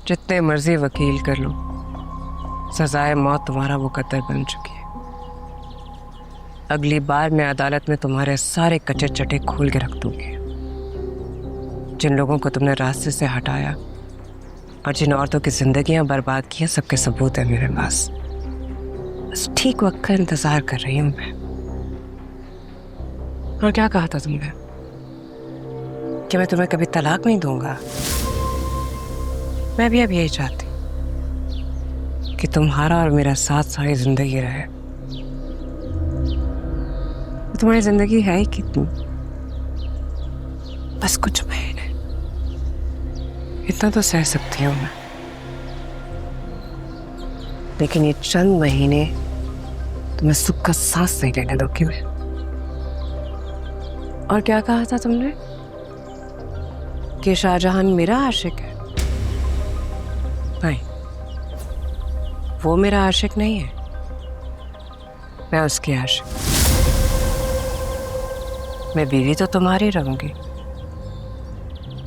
जितने मर्जी वकील कर लो, सजाए मौत तुम्हारा मुकद्दर बन चुकी है। अगली बार मैं अदालत में तुम्हारे सारे कच्चे चटे खोल के रख दूंगी। जिन लोगों को तुमने रास्ते से हटाया और जिन औरतों की जिंदगियां बर्बाद की हैं, सबके सबूत है मेरे पास। बस ठीक वक्त का इंतजार कर रही हूं मैं। और क्या कहा था तुमने कि मैं तुम्हें कभी तलाक नहीं दूंगा? मैं भी अब यही चाहती कि तुम्हारा और मेरा साथ सारी जिंदगी रहे। तुम्हारी जिंदगी है ही कितनी? बस कुछ महीने, इतना तो सह सकती हूँ मैं। लेकिन ये चंद महीने तुम्हें सुख का सांस नहीं लेने दोगी मैं। और क्या कहा था तुमने कि शाहजहां मेरा आशिक है? नहीं, वो मेरा आशिक नहीं है, मैं उसकी आशिक। मैं बीवी तो तुम्हारी रहूंगी,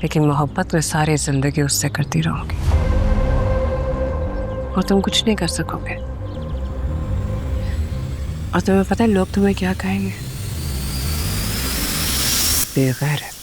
लेकिन मोहब्बत में सारी जिंदगी उससे करती रहूंगी और तुम कुछ नहीं कर सकोगे। और तुम्हें पता है लोग तुम्हें क्या कहेंगे? बेगैरत।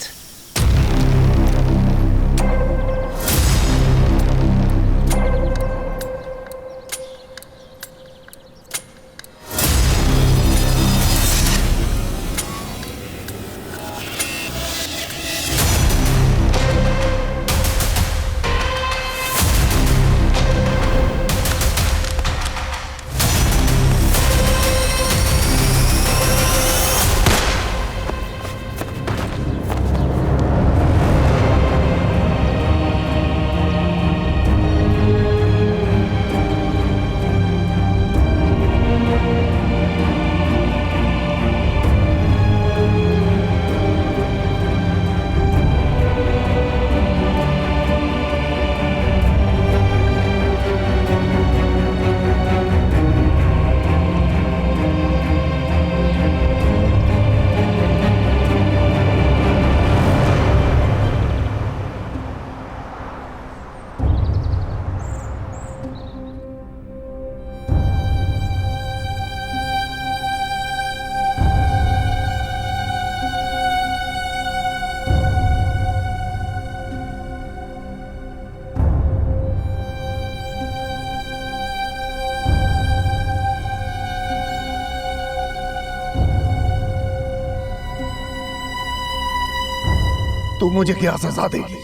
तू मुझे क्या सजा देगी?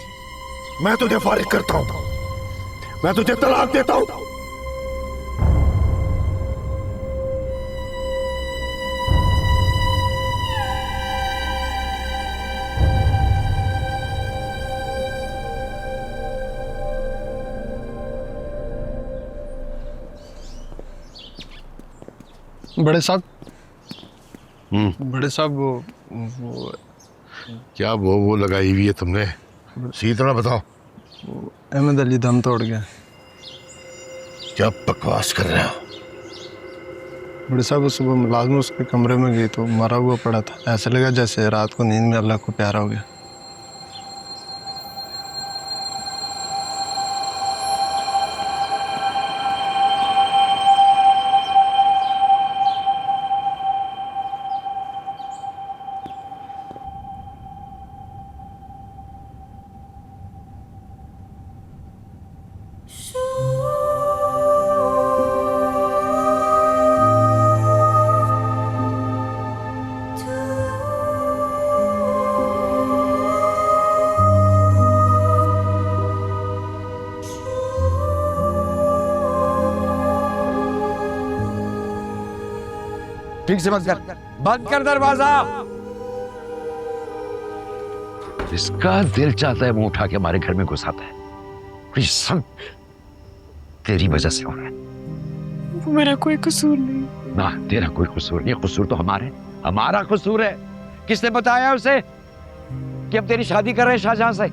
मैं तुझे फारिग करता हूं, मैं तुझे तलाक देता हूं। बड़े साहब, बड़े साहब वो क्या वो लगाई हुई है तुमने? सीधी तरह बताओ। अहमद अली दम तोड़ गया। क्या बकवास कर रहे हो? बड़े साहब, सुबह मुलाजम उसके कमरे में गई तो मरा हुआ पड़ा था। ऐसा लगा जैसे रात को नींद में अल्लाह को प्यारा हो गया। ठीक से बंद कर दरवाजा। इसका दिल चाहता है मुंह उठा के हमारे घर में घुसाता है। ये सब तेरी वजह से हो रहा है। वो मेरा कोई कसूर नहीं। ना, तेरा कोई कसूर नहीं, कसूर तो हमारा कसूर है। किसने बताया उसे कि हम तेरी शादी कर रहे हैं शाहजहां से?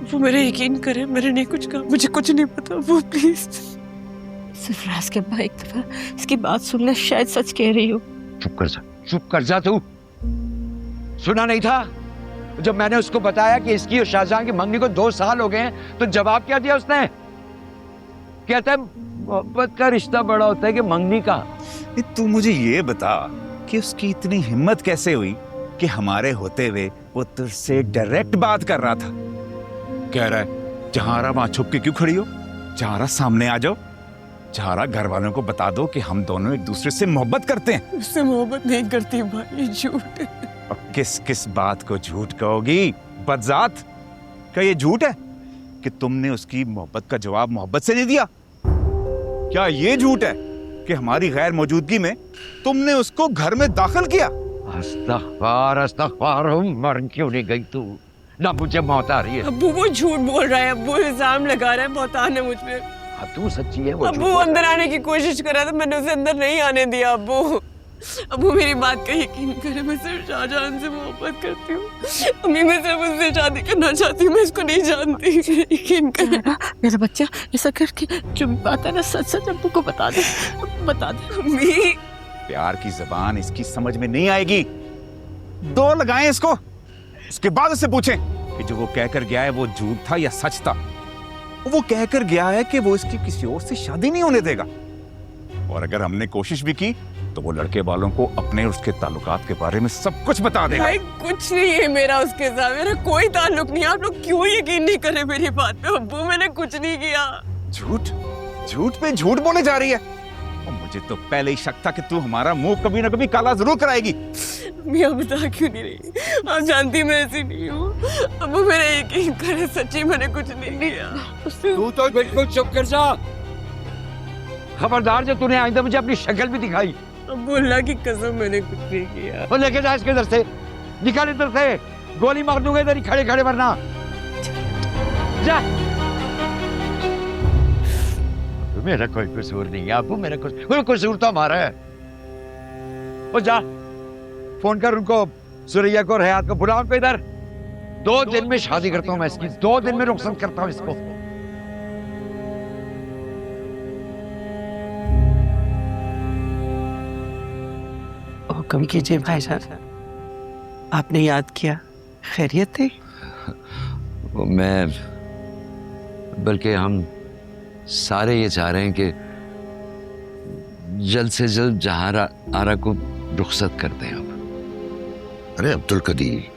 वो मेरे यकीन करे, मैंने नहीं कुछ कहा, मुझे कुछ नहीं पता। वो प्लीज। सरफराज के अब्बा, एक दफा इसकी बात सुनना, शायद सच कह रही हो। चुप कर जा तू। सुना नहीं था जब मैंने उसको बताया कि इसकी और शाहजहां की मंगनी को 2 साल हो गए हैं, तो जवाब क्या दिया उसने? कहता है मोहब्बत का रिश्ता बड़ा होता है कि मंगनी का। तू मुझे ये बता कि उसकी इतनी हिम्मत कैसे हुई कि हमारे होते हुए वो तुझसे डायरेक्ट बात कर रहा था। कह रहा है जहारा वहां छुप के क्यों खड़ी हो, जहारा सामने आ जाओ, जहारा घर वालों को बता दो कि हम दोनों एक दूसरे से मोहब्बत करते हैं। उससे मोहब्बत नहीं करती भाई, ये झूठ है। और किस किस बात को झूठ कहोगी बदजात? क्या ये झूठ है कि तुमने उसकी मोहब्बत का जवाब मोहब्बत से नहीं दिया? क्या ये झूठ है कि हमारी गैर मौजूदगी में तुमने उसको घर में दाखिल किया? अस्तगफार अस्तगफार, मर क्यों नहीं गई तू? ना मुझे मौत आ रही है। अब्बू वो झूठ बोल रहा है, अब्बू इल्जाम लगा रहा है, बहुतान है मुझ पे। हाँ, तू सच्ची है। वो अब्बू अंदर आने की कोशिश कर रहा था, मैंने उसे अंदर नहीं आने दिया। अब्बू मेरी बात का यकीन करे, मैं सिर्फ शाहजहां से मोहब्बत करती हूँ। अम्मी मैं सिर्फ उससे शादी करना चाहती हूँ, मैं इसको नहीं जानती। यकीन कर मेरा बच्चा ऐसा करके जो भी बात है ना सच सच अब्बू को बता दे, बता दे। अम्मी प्यार की जबान इसकी समझ में नहीं आएगी। 2 लगाएं इसको, उसके बाद उससे पूछें कि जो वो कहकर गया है वो झूठ था या सच था। वो कहकर गया है कि वो इसकी किसी और से शादी नहीं होने देगा, और अगर हमने कोशिश भी की तो वो लड़के वालों को अपने और उसके ताल्लुकात के बारे में सब कुछ बता देगा। भाई कुछ नहीं है मेरा उसके साथ, मेरा कोई ताल्लुक नहीं। आप लोग क्यों यकीन नहीं करे मेरी बात पे? अब्बू मैंने कुछ नहीं किया। झूठ झूठ पे झूठ बोले जा रही है। और मुझे तो पहले ही शक था कि तू हमारा मुंह कभी ना कभी काला जरूर कराएगी। मियाँ बता क्यों नहीं रही? आप जानती मैं ऐसी नहीं हूँ। अब्बू मेरा यकीन करे, सच्ची मैंने कुछ नहीं किया। तू तो बिल्कुल चुप कर जा। खबरदार, जो तूने आइंदा मुझे अपनी शक्ल भी दिखाई। अब्बू अल्लाह की कसम मैंने कुछ नहीं किया। और लेके जा इसके इधर से, निकाल इधर से, गोली मार दूंगा इधर ही खड़े खड़े, वरना जा। मेरा कोई कसूर नहीं है आपको, मेरा कसूर तो हमारा है। और जा फोन कर उनको, सुरैया को, हयात को, बुलाओ उनको इधर। 2 दिन में शादी करता हूँ मैं इसकी, 2 दिन में रुखसत करता हूँ इसको। हुक्म कीजिए भाईजान, आपने याद किया, खैरियत थी? मैं, बल्कि हम सारे ये चाह रहे हैं कि जल्द से जल्द जहारा आरा को रुखसत करते हैं अब। अरे अब्दुल कदीर,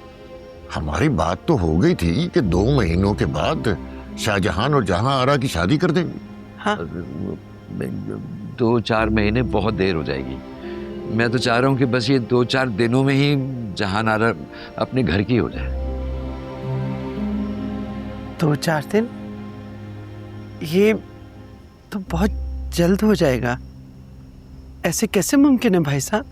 हमारी बात तो हो गई थी कि 2 महीनों के बाद शाहजहां और जहां आरा की शादी कर देंगे। हाँ 2-4 महीने बहुत देर हो जाएगी। मैं तो चाह रहा हूँ कि बस ये 2-4 दिनों में ही जहां आरा अपने घर की हो जाए। 2-4 दिन? ये तो बहुत जल्द हो जाएगा। ऐसे कैसे मुमकिन है भाई साहब?